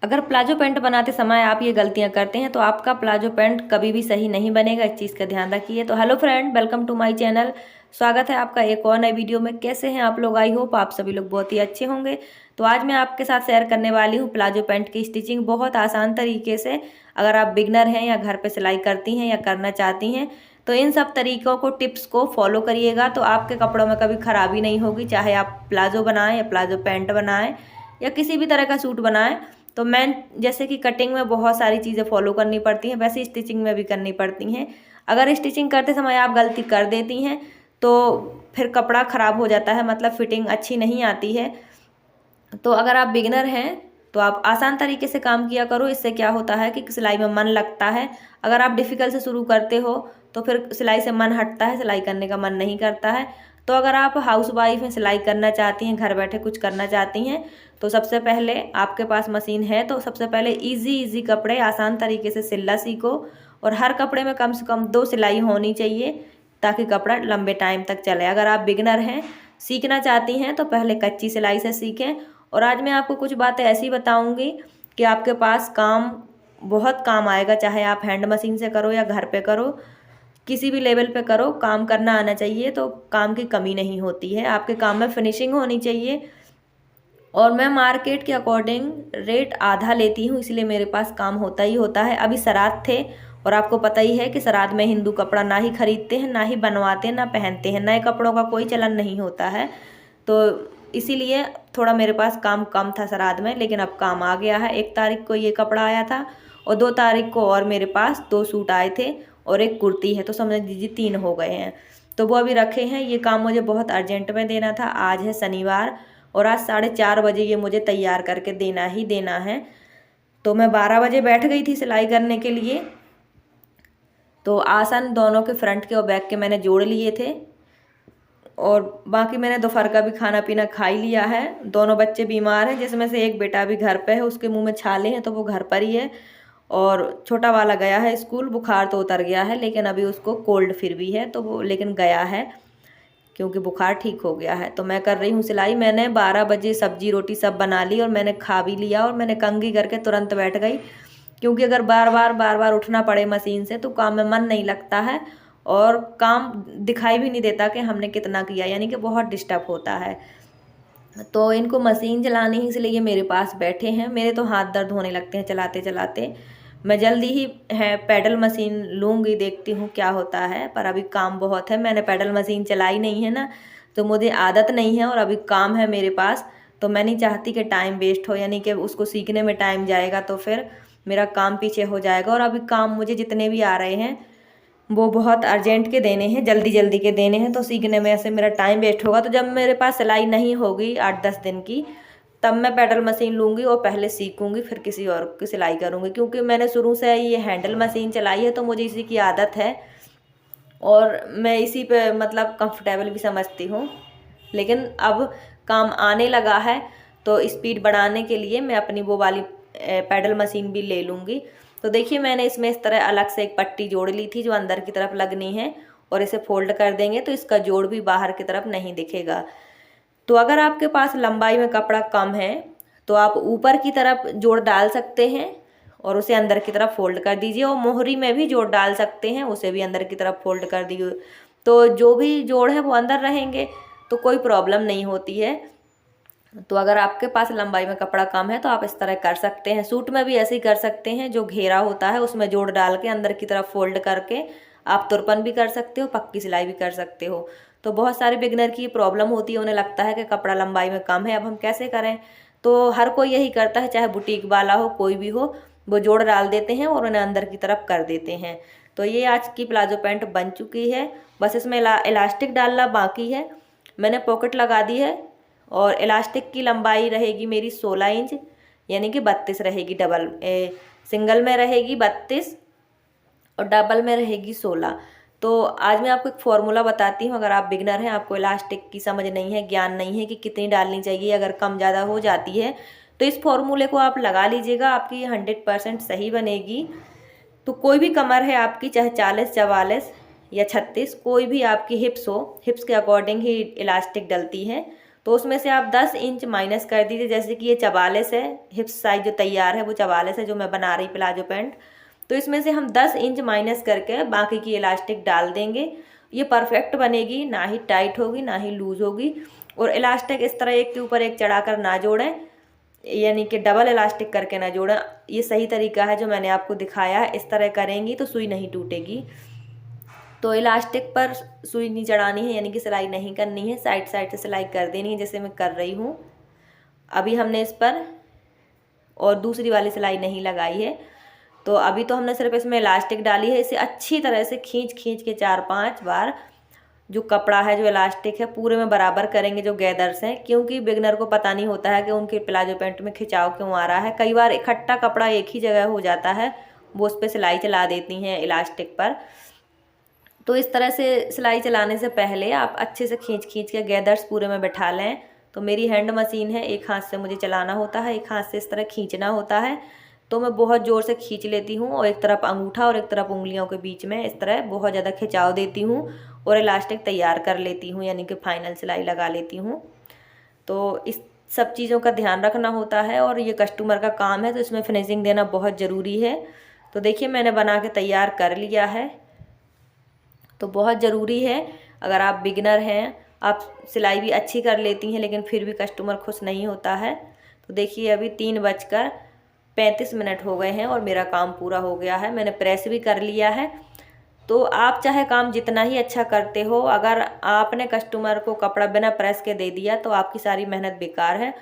अगर palazzo pant बनाते समय आप ये गलतियां करते हैं तो आपका प्लाजो पैंट कभी भी सही नहीं बनेगा। इस चीज़ का ध्यान रखिए। तो hello friend, welcome to my channel. स्वागत है आपका एक और नए वीडियो में। कैसे हैं आप लोग? आई होप आप सभी लोग बहुत ही अच्छे होंगे। तो आज मैं आपके साथ शेयर करने वाली हूँ प्लाजो पैंट की स्टिचिंग बहुत आसान तरीके से। अगर आप बिगनर हैं या घर पर सिलाई करती हैं या करना चाहती हैं तो इन सब तरीकों को, टिप्स को फॉलो करिएगा तो आपके कपड़ों में कभी खराबी नहीं होगी। चाहे आप प्लाजो बनाएं या प्लाजो पैंट बनाएं या किसी भी तरह का सूट बनाएं। तो मैं जैसे कि कटिंग में बहुत सारी चीज़ें फॉलो करनी पड़ती हैं, वैसे स्टिचिंग में भी करनी पड़ती हैं। अगर स्टिचिंग करते समय आप गलती कर देती हैं तो फिर कपड़ा ख़राब हो जाता है, मतलब फिटिंग अच्छी नहीं आती है। तो अगर आप बिगिनर हैं तो आप आसान तरीके से काम किया करो। इससे क्या होता है कि सिलाई में मन लगता है। अगर आप डिफ़िकल्ट से शुरू करते हो तो फिर सिलाई से मन हटता है, सिलाई करने का मन नहीं करता है। तो अगर आप हाउस वाइफ में सिलाई करना चाहती हैं, घर बैठे कुछ करना चाहती हैं, तो सबसे पहले आपके पास मशीन है तो सबसे पहले इजी कपड़े आसान तरीके से सिलना सीखो। और हर कपड़े में कम से कम 2 सिलाई होनी चाहिए ताकि कपड़ा लंबे टाइम तक चले। अगर आप बिगिनर हैं, सीखना चाहती हैं, तो पहले कच्ची सिलाई से सीखें। और आज मैं आपको कुछ बातें ऐसी बताऊंगी कि आपके पास काम बहुत काम आएगा। चाहे आप हैंड मशीन से करो या घर पे करो, किसी भी लेवल पे करो, काम करना आना चाहिए। तो काम की कमी नहीं होती है, आपके काम में फिनिशिंग होनी चाहिए। और मैं मार्केट के अकॉर्डिंग रेट आधा लेती हूँ, इसलिए मेरे पास काम होता ही होता है। अभी श्राद्ध थे और आपको पता ही है कि श्राद्ध में हिंदू कपड़ा ना ही खरीदते हैं, ना ही बनवाते हैं, ना पहनते हैं। नए कपड़ों का कोई चलन नहीं होता है। तो इसीलिए थोड़ा मेरे पास काम कम था श्राद्ध में, लेकिन अब काम आ गया है। 1 तारीख को ये कपड़ा आया था और 2 तारीख को और मेरे पास 2 सूट आए थे और 1 कुर्ती है, तो समझ लीजिए 3 हो गए हैं। तो वो अभी रखे हैं। ये काम मुझे बहुत अर्जेंट में देना था। आज है शनिवार और आज 4:30 बजे ये मुझे तैयार करके देना ही देना है। तो मैं 12 बजे बैठ गई थी सिलाई करने के लिए। तो आसन दोनों के फ्रंट के और बैक के मैंने जोड़ लिए थे और बाकी मैंने दोपहर का भी खाना पीना खा ही लिया है। दोनों बच्चे बीमार हैं, जिसमें से एक बेटा भी घर पे है, उसके मुंह में छाले हैं तो वो घर पर ही है। और छोटा वाला गया है स्कूल। बुखार तो उतर गया है लेकिन अभी उसको कोल्ड फिर भी है, तो वो लेकिन गया है क्योंकि बुखार ठीक हो गया है। तो मैं कर रही हूँ सिलाई। मैंने 12 बजे सब्जी रोटी सब बना ली और मैंने खा भी लिया और मैंने कंघी करके तुरंत बैठ गई, क्योंकि अगर बार बार उठना पड़े मशीन से तो काम में मन नहीं लगता है और काम दिखाई भी नहीं देता कि हमने कितना किया, यानी कि बहुत डिस्टर्ब होता है। तो इनको मशीन चलानी ही, इसलिए ये मेरे पास बैठे हैं। मेरे तो हाथ दर्द होने लगते हैं चलाते चलाते। मैं जल्दी ही है पैडल मशीन लूँगी, देखती हूँ क्या होता है, पर अभी काम बहुत है। मैंने पैडल मशीन चलाई नहीं है ना, तो मुझे आदत नहीं है और अभी काम है मेरे पास। तो मैं नहीं चाहती कि टाइम वेस्ट हो, यानी कि उसको सीखने में टाइम जाएगा तो फिर मेरा काम पीछे हो जाएगा। और अभी काम मुझे जितने भी आ रहे हैं वो बहुत अर्जेंट के देने हैं, जल्दी जल्दी के देने हैं, तो सीखने में ऐसे मेरा टाइम वेस्ट होगा। तो जब मेरे पास सिलाई नहीं होगी 8-10 दिन की, तब मैं पैडल मशीन लूँगी और पहले सीखूँगी, फिर किसी और की सिलाई करूँगी। क्योंकि मैंने शुरू से ये हैंडल मशीन चलाई है तो मुझे इसी की आदत है और मैं इसी पे मतलब कंफर्टेबल भी समझती हूँ। लेकिन अब काम आने लगा है तो स्पीड बढ़ाने के लिए मैं अपनी वो वाली पैडल मशीन भी ले लूँगी। तो देखिए मैंने इसमें इस तरह अलग से एक पट्टी जोड़ ली थी जो अंदर की तरफ लगनी है, और इसे फोल्ड कर देंगे तो इसका जोड़ भी बाहर की तरफ नहीं दिखेगा। तो अगर आपके पास लंबाई में कपड़ा कम है तो आप ऊपर की तरफ जोड़ डाल सकते हैं और उसे अंदर की तरफ फोल्ड कर दीजिए, और मोहरी में भी जोड़ डाल सकते हैं, उसे भी अंदर की तरफ फोल्ड कर दीजिए। तो जो भी जोड़ है वो अंदर रहेंगे तो कोई प्रॉब्लम नहीं होती है। तो अगर आपके पास लंबाई में कपड़ा कम है तो आप इस तरह कर सकते हैं। सूट में भी ऐसे ही कर सकते हैं, जो घेरा होता है उसमें जोड़ डाल के अंदर की तरफ फोल्ड करके आप तुरपन भी कर सकते हो, पक्की सिलाई भी कर सकते हो। तो बहुत सारे बिगनर की प्रॉब्लम होती है, उन्हें लगता है कि कपड़ा लंबाई में कम है, अब हम कैसे करें। तो हर कोई यही करता है, चाहे बुटीक वाला हो कोई भी हो, वो जोड़ डाल देते हैं और उन्हें अंदर की तरफ कर देते हैं। तो ये आज की प्लाजो पैंट बन चुकी है। बस इसमें इलास्टिक डालना बाकी है। मैंने पॉकेट लगा दी है और इलास्टिक की लंबाई रहेगी मेरी 16 इंच, यानी कि 32 रहेगी। सिंगल में रहेगी 32 और डबल में रहेगी 16। तो आज मैं आपको एक फॉर्मूला बताती हूँ। अगर आप बिगनर हैं, आपको इलास्टिक की समझ नहीं है, ज्ञान नहीं है कि कितनी डालनी चाहिए, अगर कम ज़्यादा हो जाती है तो इस फॉर्मूले को आप लगा लीजिएगा, आपकी 100% सही बनेगी। तो कोई भी कमर है आपकी, चाहे 40, 44 या 36, कोई भी आपकी हिप्स हो, हिप्स के अकॉर्डिंग ही इलास्टिक डलती है। तो उसमें से आप 10 इंच माइनस कर दीजिए। जैसे कि ये 44 है, हिप्स साइज जो तैयार है वो 44 है जो मैं बना रही प्लाजो पैंट। तो इसमें से हम 10 इंच माइनस करके बाकी की इलास्टिक डाल देंगे। ये परफेक्ट बनेगी, ना ही टाइट होगी ना ही लूज होगी। और इलास्टिक इस तरह एक के ऊपर एक चढ़ाकर ना जोड़ें, यानी कि डबल इलास्टिक करके ना जोड़ें। ये सही तरीका है जो मैंने आपको दिखाया है। इस तरह करेंगी तो सुई नहीं टूटेगी। तो इलास्टिक पर सुई नहीं चढ़ानी है, यानी कि सिलाई नहीं करनी है, साइड साइड से सिलाई कर देनी है जैसे मैं कर रही हूँ। अभी हमने इस पर और दूसरी वाली सिलाई नहीं लगाई है। तो अभी तो हमने सिर्फ इसमें इलास्टिक डाली है। इसे अच्छी तरह से खींच खींच के 4-5 बार जो कपड़ा है, जो इलास्टिक है, पूरे में बराबर करेंगे जो गैदर्स हैं, क्योंकि बिगनर को पता नहीं होता है कि उनके प्लाजो पैंट में खिंचाव क्यों आ रहा है। कई बार इकट्ठा कपड़ा एक ही जगह हो जाता है, वो उस पर सिलाई चला देती हैं इलास्टिक पर। तो इस तरह से सिलाई चलाने से पहले आप अच्छे से खींच खींच के गैदर्स पूरे में बैठा लें। तो मेरी हैंड मशीन है, एक हाथ से मुझे चलाना होता है, एक हाथ से इस तरह खींचना होता है। तो मैं बहुत ज़ोर से खींच लेती हूँ और एक तरफ अंगूठा और एक तरफ उंगलियों के बीच में इस तरह बहुत ज़्यादा खिंचाव देती हूँ और इलास्टिक तैयार कर लेती हूँ, यानी कि फाइनल सिलाई लगा लेती हूँ। तो इस सब चीज़ों का ध्यान रखना होता है और ये कस्टमर का काम है, तो इसमें फिनिशिंग देना बहुत ज़रूरी है। तो देखिए मैंने बना के तैयार कर लिया है। तो बहुत ज़रूरी है, अगर आप बिगिनर हैं, आप सिलाई भी अच्छी कर लेती हैं लेकिन फिर भी कस्टमर खुश नहीं होता है। तो देखिए अभी 3:35 हो गए हैं और मेरा काम पूरा हो गया है। मैंने प्रेस भी कर लिया है। तो आप चाहे काम जितना ही अच्छा करते हो, अगर आपने कस्टमर को कपड़ा बिना प्रेस के दे दिया तो आपकी सारी मेहनत बेकार है।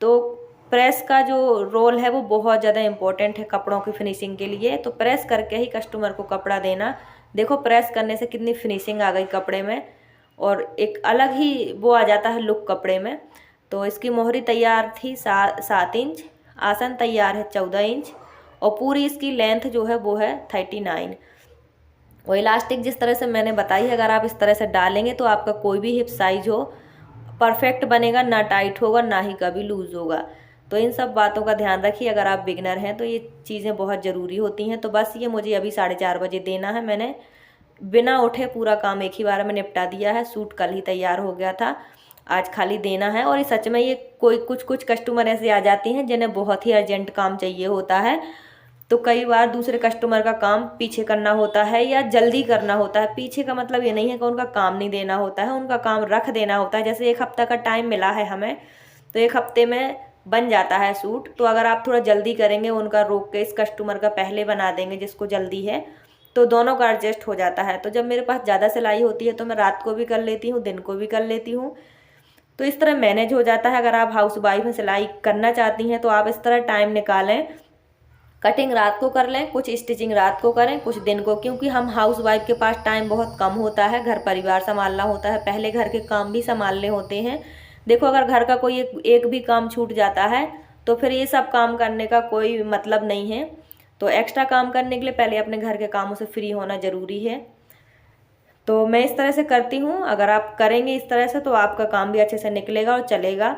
तो प्रेस का जो रोल है वो बहुत ज़्यादा इम्पोर्टेंट है कपड़ों की फिनिशिंग के लिए। तो प्रेस करके ही कस्टमर को कपड़ा देना। देखो प्रेस करने से कितनी फिनिशिंग आ गई कपड़े में और एक अलग ही वो आ जाता है लुक कपड़े में। तो इसकी मोहरी तैयार थी 7 इंच, आसन तैयार है 14 इंच और पूरी इसकी लेंथ जो है वो है 39। और इलास्टिक जिस तरह से मैंने बताई है, अगर आप इस तरह से डालेंगे तो आपका कोई भी हिप साइज हो परफेक्ट बनेगा, ना टाइट होगा ना ही कभी लूज़ होगा। तो इन सब बातों का ध्यान रखिए, अगर आप बिगनर हैं तो ये चीज़ें बहुत ज़रूरी होती हैं। तो बस ये मुझे अभी 4:30 बजे देना है। मैंने बिना उठे पूरा काम एक ही बार में निपटा दिया है। सूट कल ही तैयार हो गया था, आज खाली देना है। और ये सच में ये कोई कुछ कस्टमर ऐसे आ जाती हैं जिन्हें बहुत ही अर्जेंट काम चाहिए होता है। तो कई बार दूसरे कस्टमर का काम पीछे करना होता है या जल्दी करना होता है। पीछे का मतलब ये नहीं है कि उनका काम नहीं देना होता है, उनका काम रख देना होता है। जैसे 1 हफ्ता का टाइम मिला है हमें, तो 1 हफ्ते में बन जाता है सूट। तो अगर आप थोड़ा जल्दी करेंगे, उनका रोक के इस कस्टमर का पहले बना देंगे जिसको जल्दी है, तो दोनों का एडजस्ट हो जाता है। तो जब मेरे पास ज़्यादा सिलाई होती है तो मैं रात को भी कर लेती हूँ, दिन को भी कर लेती हूँ। तो इस तरह मैनेज हो जाता है। अगर आप हाउस वाइफ में सिलाई करना चाहती हैं तो आप इस तरह टाइम निकालें, कटिंग रात को कर लें, कुछ स्टिचिंग रात को करें, कुछ दिन को, क्योंकि हम हाउस वाइफ के पास टाइम बहुत कम होता है। घर परिवार संभालना होता है, पहले घर के काम भी संभालने होते हैं। देखो अगर घर का कोई एक भी काम छूट जाता है तो फिर ये सब काम करने का कोई मतलब नहीं है। तो एक्स्ट्रा काम करने के लिए पहले अपने घर के कामों से फ्री होना ज़रूरी है। तो मैं इस तरह से करती हूँ। अगर आप करेंगे इस तरह से तो आपका काम भी अच्छे से निकलेगा और चलेगा।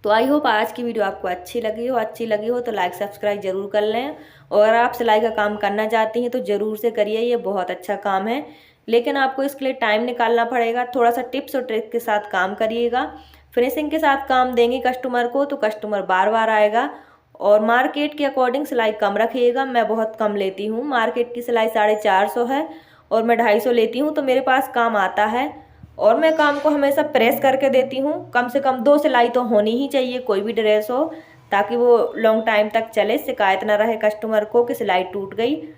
तो आई होप आज की वीडियो आपको अच्छी लगी हो तो लाइक सब्सक्राइब जरूर कर लें। और अगर आप सिलाई का काम करना चाहती हैं तो ज़रूर से करिए, ये बहुत अच्छा काम है। लेकिन आपको इसके लिए टाइम निकालना पड़ेगा, थोड़ा सा टिप्स और ट्रिक के साथ काम करिएगा। फिनिशिंग के साथ काम देंगे कस्टमर को तो कस्टमर बार बार आएगा। और मार्केट के अकॉर्डिंग सिलाई कम रखिएगा। मैं बहुत कम लेती हूँ, मार्केट की सिलाई 450 है और मैं 250 लेती हूँ, तो मेरे पास काम आता है। और मैं काम को हमेशा प्रेस करके देती हूँ। कम से कम 2 सिलाई तो होनी ही चाहिए कोई भी ड्रेस हो, ताकि वो लॉन्ग टाइम तक चले, शिकायत ना रहे कस्टमर को कि सिलाई टूट गई।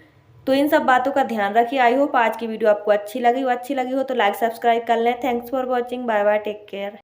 तो इन सब बातों का ध्यान रखिए। आई होप आज की वीडियो आपको अच्छी लगी हो तो लाइक सब्सक्राइब कर लें। Thanks for watching, bye bye, take care.